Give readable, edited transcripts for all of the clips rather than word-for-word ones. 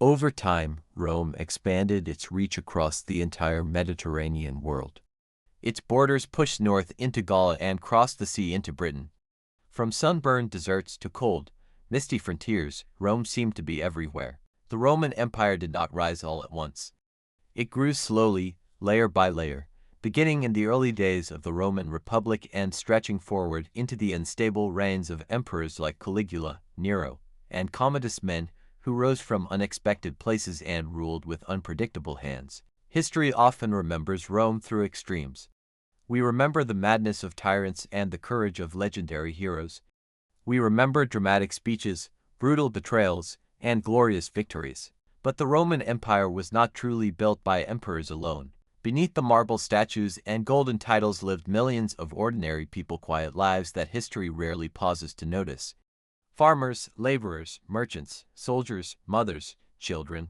Over time, Rome expanded its reach across the entire Mediterranean world. Its borders pushed north into Gaul and crossed the sea into Britain. From sunburned deserts to cold, misty frontiers, Rome seemed to be everywhere. The Roman Empire did not rise all at once. It grew slowly, layer by layer, beginning in the early days of the Roman Republic and stretching forward into the unstable reigns of emperors like Caligula, Nero, and Commodus, men who rose from unexpected places and ruled with unpredictable hands. History often remembers Rome through extremes. We remember the madness of tyrants and the courage of legendary heroes. We remember dramatic speeches, brutal betrayals, and glorious victories. But the Roman Empire was not truly built by emperors alone. Beneath the marble statues and golden titles lived millions of ordinary people, quiet lives that history rarely pauses to notice. Farmers, laborers, merchants, soldiers, mothers, children.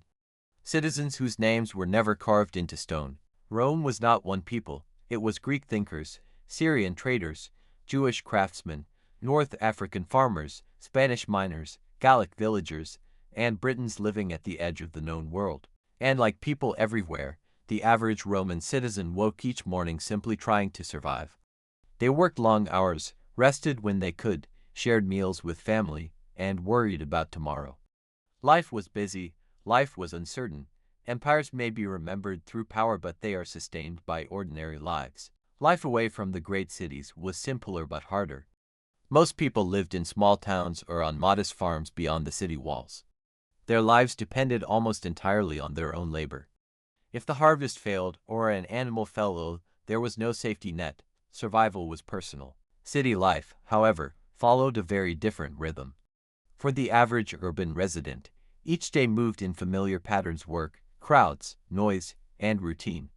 Citizens whose names were never carved into stone. Rome was not one people. It was Greek thinkers, Syrian traders, Jewish craftsmen, North African farmers, Spanish miners, Gallic villagers, and Britons living at the edge of the known world. And like people everywhere, the average Roman citizen woke each morning simply trying to survive. They worked long hours, rested when they could, shared meals with family, and worried about tomorrow. Life was busy, life was uncertain. Empires may be remembered through power, but they are sustained by ordinary lives. Life away from the great cities was simpler but harder. Most people lived in small towns or on modest farms beyond the city walls. Their lives depended almost entirely on their own labor. If the harvest failed or an animal fell ill, there was no safety net. Survival was personal. City life, however, followed a very different rhythm. For the average urban resident, each day moved in familiar patterns: work, crowds, noise, and routine.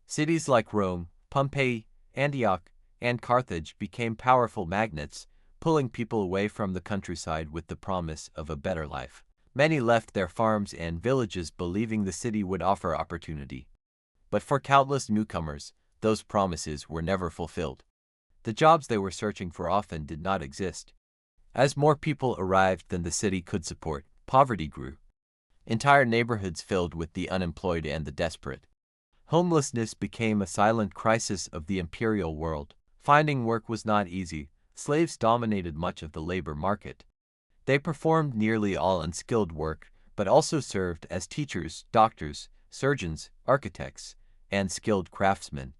Cities like Rome, Pompeii, Antioch, and Carthage became powerful magnets, pulling people away from the countryside with the promise of a better life. Many left their farms and villages believing the city would offer opportunity. But for countless newcomers, those promises were never fulfilled. The jobs they were searching for often did not exist. As more people arrived than the city could support, poverty grew. Entire neighborhoods filled with the unemployed and the desperate. Homelessness became a silent crisis of the imperial world. Finding work was not easy. Slaves dominated much of the labor market. They performed nearly all unskilled work, but also served as teachers, doctors, surgeons, architects, and skilled craftsmen.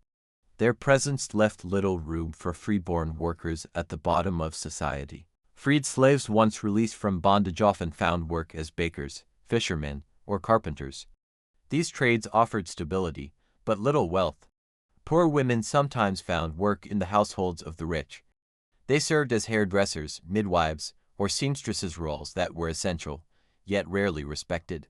Their presence left little room for freeborn workers at the bottom of society. Freed slaves once released from bondage often found work as bakers, fishermen, or carpenters. These trades offered stability, but little wealth. Poor women sometimes found work in the households of the rich. They served as hairdressers, midwives, or seamstresses, roles that were essential, yet rarely respected.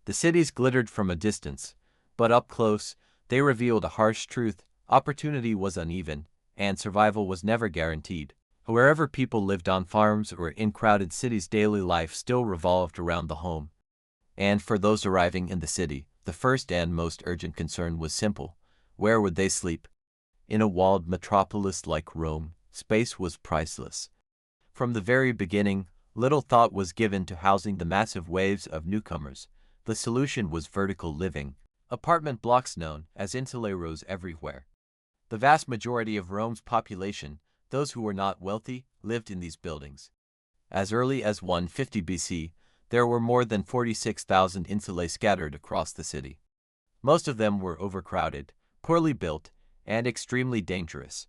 The cities glittered from a distance, but up close, they revealed a harsh truth: opportunity was uneven, and survival was never guaranteed. Wherever people lived, on farms or in crowded cities, daily life still revolved around the home. And for those arriving in the city, the first and most urgent concern was simple: where would they sleep? In a walled metropolis like Rome, space was priceless. From the very beginning, little thought was given to housing the massive waves of newcomers. The solution was vertical living. Apartment blocks known as Insula rose everywhere. The vast majority of Rome's population, those who were not wealthy, lived in these buildings. As early as 150 BC, there were more than 46,000 insulae scattered across the city. Most of them were overcrowded, poorly built, and extremely dangerous.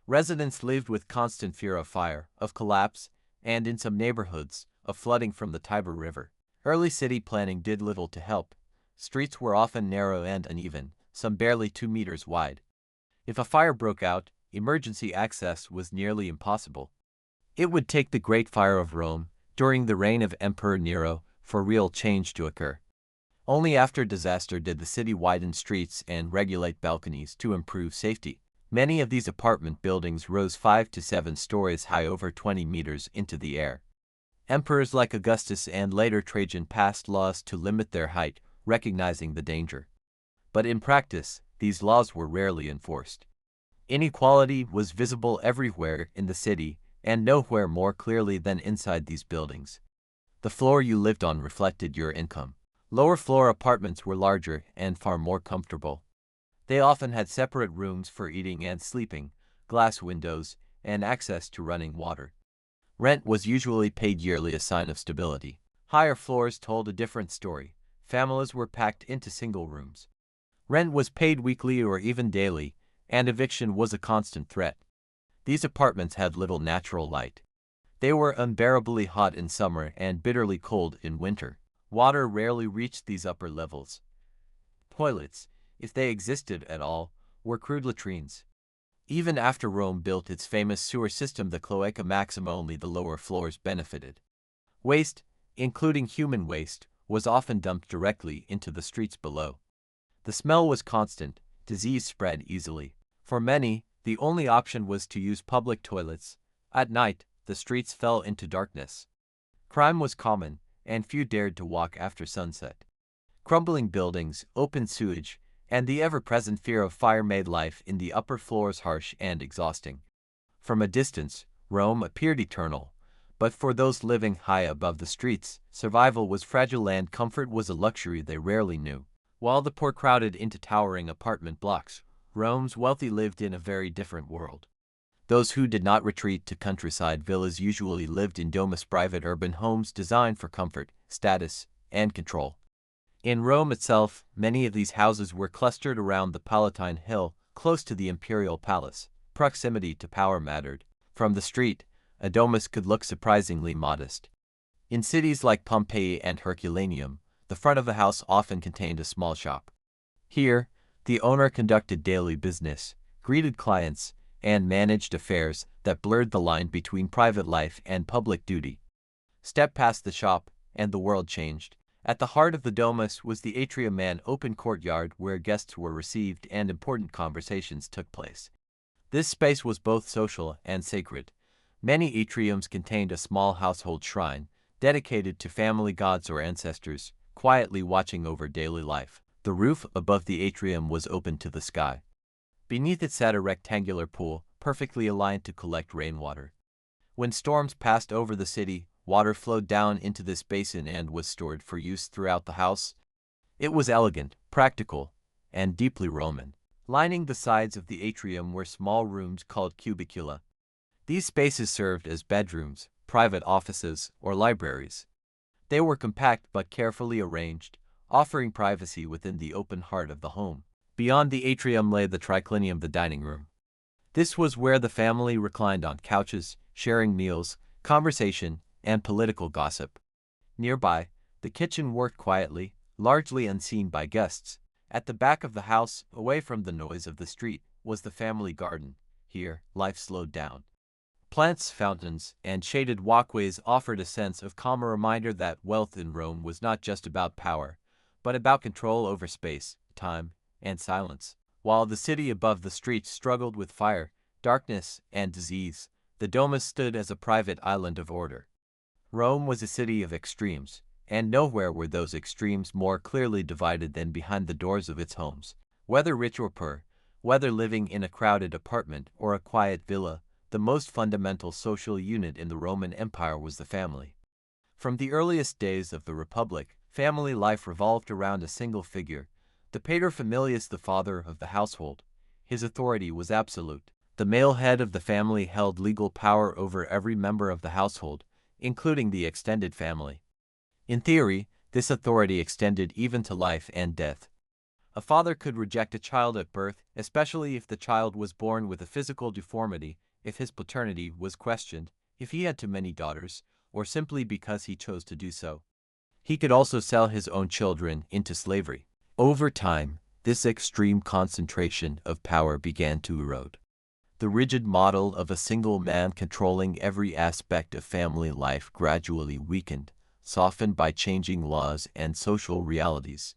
Residents lived with constant fear of fire, of collapse, and in some neighborhoods, of flooding from the Tiber River. Early city planning did little to help. Streets were often narrow and uneven, some barely 2 meters wide. If a fire broke out, emergency access was nearly impossible. It would take the Great Fire of Rome, during the reign of Emperor Nero, for real change to occur. Only after disaster did the city widen streets and regulate balconies to improve safety. Many of these apartment buildings rose 5 to 7 stories high, over 20 meters into the air. Emperors like Augustus and later Trajan passed laws to limit their height, recognizing the danger. But in practice, these laws were rarely enforced. Inequality was visible everywhere in the city, and nowhere more clearly than inside these buildings. The floor you lived on reflected your income. Lower floor apartments were larger and far more comfortable. They often had separate rooms for eating and sleeping, glass windows, and access to running water. Rent was usually paid yearly, a sign of stability. Higher floors told a different story. Families were packed into single rooms. Rent was paid weekly or even daily, and eviction was a constant threat. These apartments had little natural light. They were unbearably hot in summer and bitterly cold in winter. Water rarely reached these upper levels. Toilets, if they existed at all, were crude latrines. Even after Rome built its famous sewer system, the Cloaca Maxima, only the lower floors benefited. Waste, including human waste, was often dumped directly into the streets below. The smell was constant, disease spread easily. For many, the only option was to use public toilets. At night, the streets fell into darkness. Crime was common, and few dared to walk after sunset. Crumbling buildings, open sewage, and the ever-present fear of fire made life in the upper floors harsh and exhausting. From a distance, Rome appeared eternal, but for those living high above the streets, survival was fragile and comfort was a luxury they rarely knew. While the poor crowded into towering apartment blocks, Rome's wealthy lived in a very different world. Those who did not retreat to countryside villas usually lived in Domus, private urban homes designed for comfort, status, and control. In Rome itself, many of these houses were clustered around the Palatine Hill, close to the imperial palace. Proximity to power mattered. From the street, a domus could look surprisingly modest. In cities like Pompeii and Herculaneum, the front of the house often contained a small shop. Here, the owner conducted daily business, greeted clients, and managed affairs that blurred the line between private life and public duty. Step past the shop, and the world changed. At the heart of the Domus was the atrium, an open courtyard where guests were received and important conversations took place. This space was both social and sacred. Many atriums contained a small household shrine, dedicated to family gods or ancestors, quietly watching over daily life. The roof above the atrium was open to the sky. Beneath it sat a rectangular pool, perfectly aligned to collect rainwater. When storms passed over the city, water flowed down into this basin and was stored for use throughout the house. It was elegant, practical, and deeply Roman. Lining the sides of the atrium were small rooms called cubicula. These spaces served as bedrooms, private offices, or libraries. They were compact but carefully arranged, offering privacy within the open heart of the home. Beyond the atrium lay the triclinium, the dining room. This was where the family reclined on couches, sharing meals, conversation, and political gossip. Nearby, the kitchen worked quietly, largely unseen by guests. At the back of the house, away from the noise of the street, was the family garden. Here, life slowed down. Plants, fountains, and shaded walkways offered a sense of calm, a reminder that wealth in Rome was not just about power, but about control over space, time, and silence. While the city above the streets struggled with fire, darkness, and disease, the Domus stood as a private island of order. Rome was a city of extremes, and nowhere were those extremes more clearly divided than behind the doors of its homes. Whether rich or poor, whether living in a crowded apartment or a quiet villa, the most fundamental social unit in the Roman Empire was the family. From the earliest days of the Republic, family life revolved around a single figure, the paterfamilias, the father of the household. His authority was absolute. The male head of the family held legal power over every member of the household, including the extended family. In theory, this authority extended even to life and death. A father could reject a child at birth, especially if the child was born with a physical deformity, if his paternity was questioned, if he had too many daughters, or simply because he chose to do so. He could also sell his own children into slavery. Over time, this extreme concentration of power began to erode. The rigid model of a single man controlling every aspect of family life gradually weakened, softened by changing laws and social realities.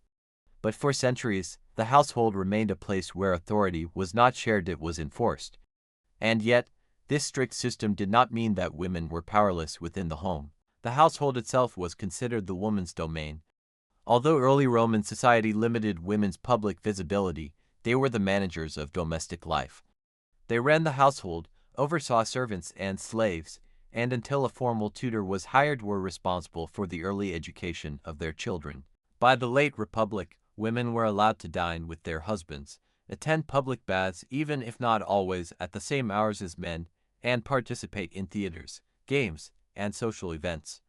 But for centuries, the household remained a place where authority was not shared, it was enforced. And yet, this strict system did not mean that women were powerless within the home. The household itself was considered the woman's domain. Although early Roman society limited women's public visibility, they were the managers of domestic life. They ran the household, oversaw servants and slaves, and until a formal tutor was hired were responsible for the early education of their children. By the late Republic, women were allowed to dine with their husbands, attend public baths even if not always at the same hours as men, and participate in theaters, games, and social events.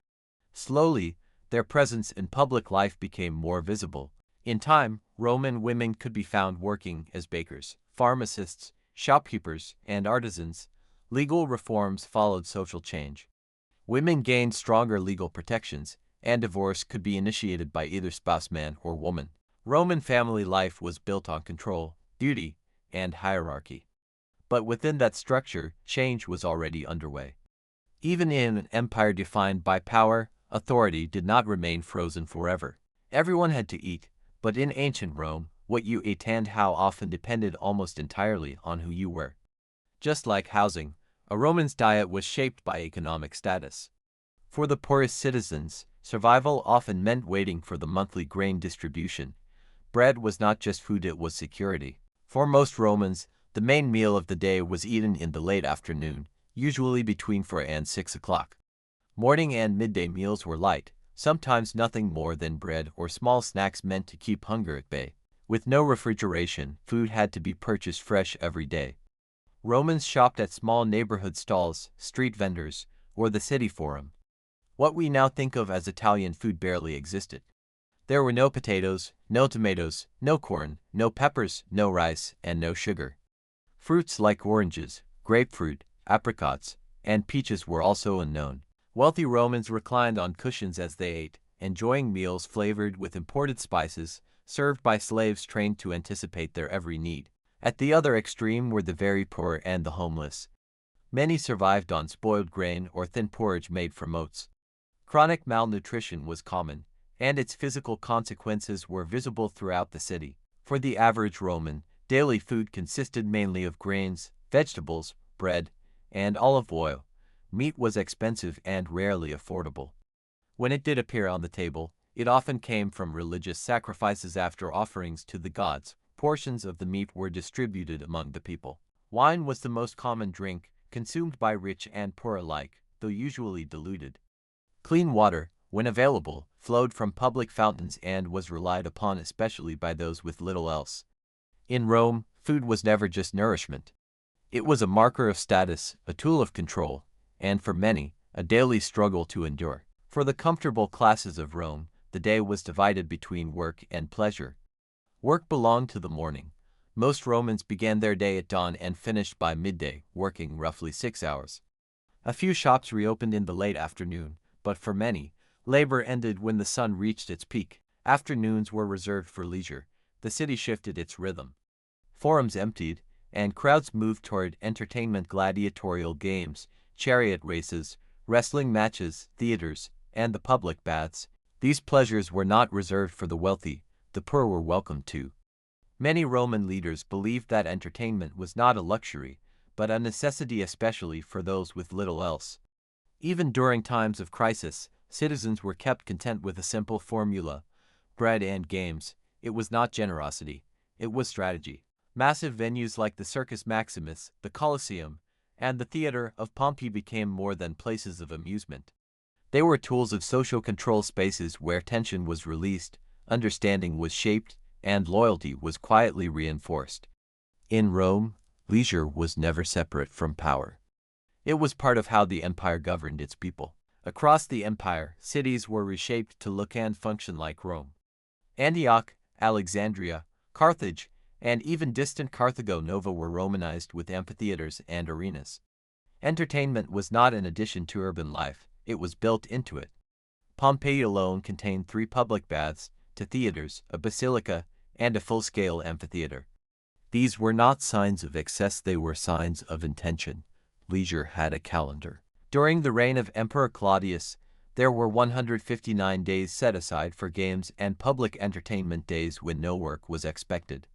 Slowly, their presence in public life became more visible. In time, Roman women could be found working as bakers, pharmacists, shopkeepers, and artisans. Legal reforms followed social change. Women gained stronger legal protections, and divorce could be initiated by either spouse, man or woman. Roman family life was built on control, duty, and hierarchy. But within that structure, change was already underway. Even in an empire defined by power, authority did not remain frozen forever. Everyone had to eat, but in ancient Rome, what you ate and how often depended almost entirely on who you were. Just like housing, a Roman's diet was shaped by economic status. For the poorest citizens, survival often meant waiting for the monthly grain distribution. Bread was not just food, it was security. For most Romans, the main meal of the day was eaten in the late afternoon, usually between 4 and 6 o'clock. Morning and midday meals were light, sometimes nothing more than bread or small snacks meant to keep hunger at bay. With no refrigeration, food had to be purchased fresh every day. Romans shopped at small neighborhood stalls, street vendors, or the city forum. What we now think of as Italian food barely existed. There were no potatoes, no tomatoes, no corn, no peppers, no rice, and no sugar. Fruits like oranges, grapefruit, apricots, and peaches were also unknown. Wealthy Romans reclined on cushions as they ate, enjoying meals flavored with imported spices, served by slaves trained to anticipate their every need. At the other extreme were the very poor and the homeless. Many survived on spoiled grain or thin porridge made from oats. Chronic malnutrition was common, and its physical consequences were visible throughout the city. For the average Roman, daily food consisted mainly of grains, vegetables, bread, and olive oil. Meat was expensive and rarely affordable. When it did appear on the table, it often came from religious sacrifices after offerings to the gods. Portions of the meat were distributed among the people. Wine was the most common drink, consumed by rich and poor alike, though usually diluted. Clean water, when available, flowed from public fountains and was relied upon especially by those with little else. In Rome, food was never just nourishment. It was a marker of status, a tool of control, and for many, a daily struggle to endure. For the comfortable classes of Rome, the day was divided between work and pleasure. Work belonged to the morning. Most Romans began their day at dawn and finished by midday, working roughly 6 hours. A few shops reopened in the late afternoon, but for many, labor ended when the sun reached its peak. Afternoons were reserved for leisure. The city shifted its rhythm. Forums emptied, and crowds moved toward entertainment, gladiatorial games, chariot races, wrestling matches, theaters, and the public baths. These pleasures were not reserved for the wealthy. The poor were welcome too. Many Roman leaders believed that entertainment was not a luxury, but a necessity, especially for those with little else. Even during times of crisis, citizens were kept content with a simple formula: bread and games. It was not generosity, it was strategy. Massive venues like the Circus Maximus, the Colosseum, and the Theater of Pompey became more than places of amusement. They were tools of social control, spaces where tension was released, understanding was shaped, and loyalty was quietly reinforced. In Rome, leisure was never separate from power. It was part of how the empire governed its people. Across the empire, cities were reshaped to look and function like Rome. Antioch, Alexandria, Carthage, and even distant Carthago Nova were Romanized with amphitheaters and arenas. Entertainment was not an addition to urban life, it was built into it. Pompeii alone contained 3 public baths, 2 theaters, a basilica, and a full-scale amphitheater. These were not signs of excess, they were signs of intention. Leisure had a calendar. During the reign of Emperor Claudius, there were 159 days set aside for games and public entertainment, days when no work was expected.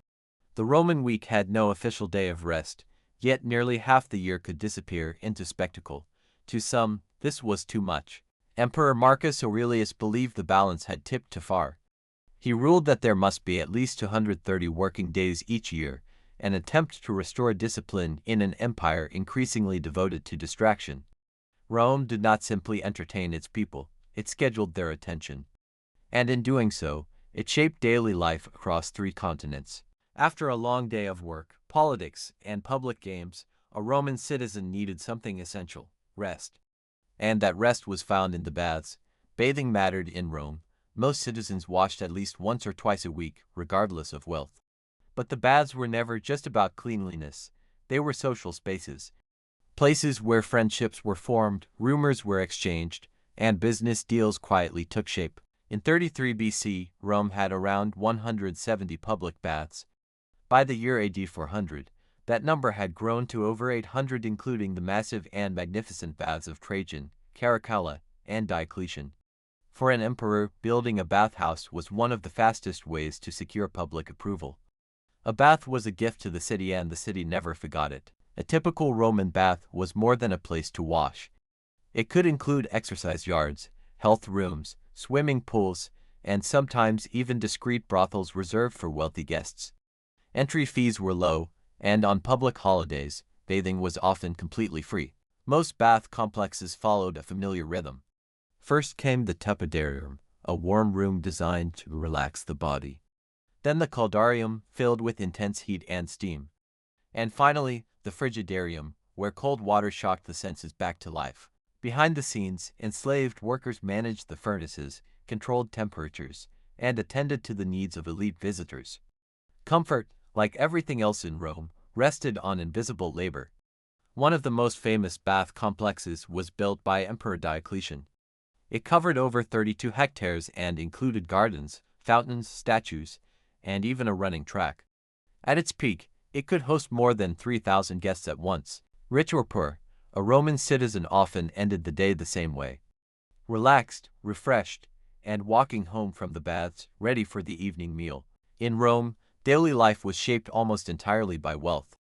The Roman week had no official day of rest, yet nearly half the year could disappear into spectacle. To some, this was too much. Emperor Marcus Aurelius believed the balance had tipped too far. He ruled that there must be at least 230 working days each year, an attempt to restore discipline in an empire increasingly devoted to distraction. Rome did not simply entertain its people, it scheduled their attention. And in doing so, It shaped daily life across 3 continents. After a long day of work, politics, and public games, a Roman citizen needed something essential: rest. And that rest was found in the baths. Bathing mattered in Rome. Most citizens washed at least once or twice a week, regardless of wealth. But the baths were never just about cleanliness. They were social spaces. Places where friendships were formed, rumors were exchanged, and business deals quietly took shape. In 33 BC, Rome had around 170 public baths. By the year AD 400, that number had grown to over 800, including the massive and magnificent baths of Trajan, Caracalla, and Diocletian. For an emperor, building a bathhouse was one of the fastest ways to secure public approval. A bath was a gift to the city, and the city never forgot it. A typical Roman bath was more than a place to wash. It could include exercise yards, health rooms, swimming pools, and sometimes even discreet brothels reserved for wealthy guests. Entry fees were low, and on public holidays, bathing was often completely free. Most bath complexes followed a familiar rhythm. First came the tepidarium, a warm room designed to relax the body. Then the caldarium, filled with intense heat and steam. And finally, the frigidarium, where cold water shocked the senses back to life. Behind the scenes, enslaved workers managed the furnaces, controlled temperatures, and attended to the needs of elite visitors. Comfort, like everything else in Rome, rested on invisible labor. One of the most famous bath complexes was built by Emperor Diocletian. It covered over 32 hectares and included gardens, fountains, statues, and even a running track. At its peak, it could host more than 3,000 guests at once. Rich or poor, a Roman citizen often ended the day the same way: relaxed, refreshed, and walking home from the baths, ready for the evening meal. In Rome, daily life was shaped almost entirely by wealth.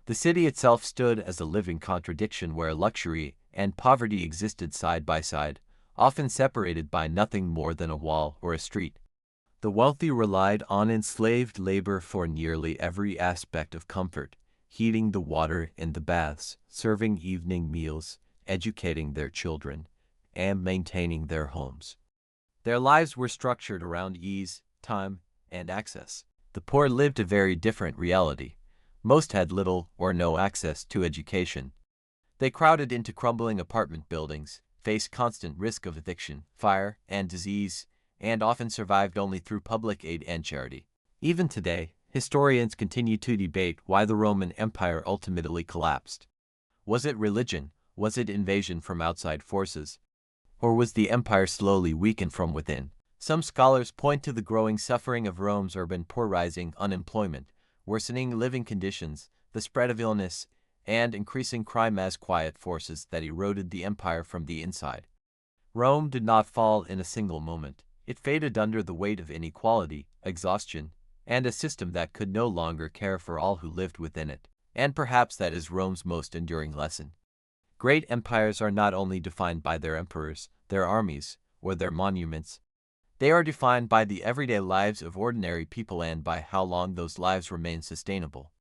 The city itself stood as a living contradiction where luxury and poverty existed side by side, often separated by nothing more than a wall or a street. The wealthy relied on enslaved labor for nearly every aspect of comfort: heating the water in the baths, serving evening meals, educating their children, and maintaining their homes. Their lives were structured around ease, time, and access. The poor lived a very different reality. Most had little or no access to education. They crowded into crumbling apartment buildings, faced constant risk of eviction, fire, and disease, and often survived only through public aid and charity. Even today, historians continue to debate why the Roman Empire ultimately collapsed. Was it religion? Was it invasion from outside forces? Or was the empire slowly weakened from within? Some scholars point to the growing suffering of Rome's urban poor, rising unemployment, worsening living conditions, the spread of illness, and increasing crime as quiet forces that eroded the empire from the inside. Rome did not fall in a single moment. It faded under the weight of inequality, exhaustion, and a system that could no longer care for all who lived within it. And perhaps that is Rome's most enduring lesson. Great empires are not only defined by their emperors, their armies, or their monuments. They are defined by the everyday lives of ordinary people and by how long those lives remain sustainable.